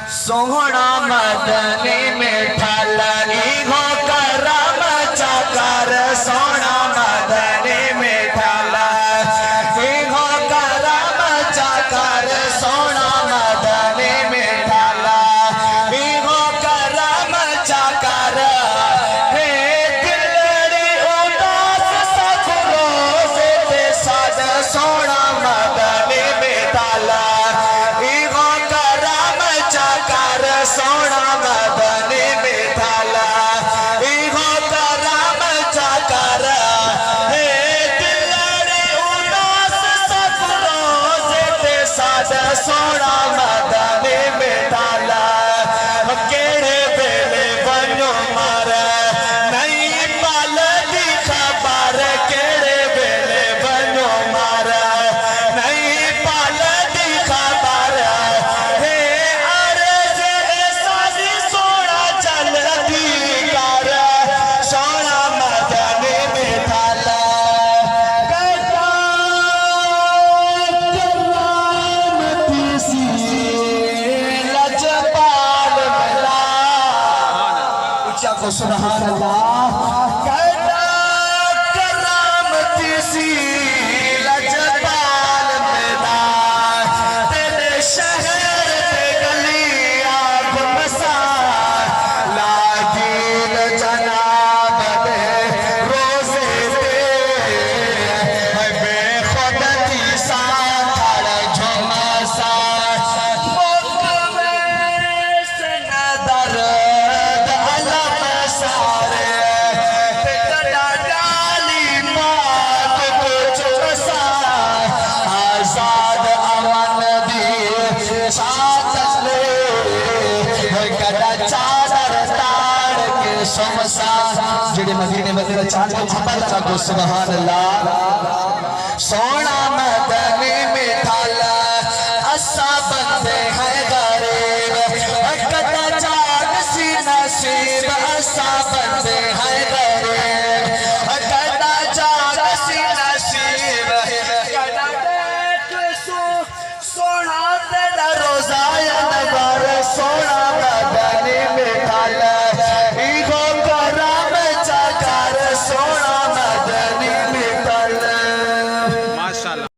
सोहना मदनी में ठालनी हो करम चकर सोना मदनी में ठालनी हो करम चकर सोना मदनी में ठालनी हो करम चकर हे दिलड़ी उदास सखरो से साद सोना मदनी में ठालनी हो करम चकर सोना मदनी में ठाला इहो करम चकर हे दिलड़ी उदास सखरो से साद सोना मदनी में ठाला केड़े बेले बनो मार नहीं पाल दी खबर केड़े बेले बनो मार नहीं पाल दी खबर हे अर्ज साजी सोना चलती कर सोना मदनी में ठाला करामती सी लजपाल मिला ऊंचा को सुभान अल्लाह करामती सी लजपाल मिला तेरे शहर ते गलियां गुमसा लागिन जनाब दे रोजे पे बेखुद की साथड़ झुमसा मुख में से दर्द अलम सारे कड़ा डाली मात कुछ सा आजाद अमन दी साथ ले कड़ा चादर ताड़ के समसा जेड़े मदीने मदीने चादर छपा लगा सुभान अल्लाह सोना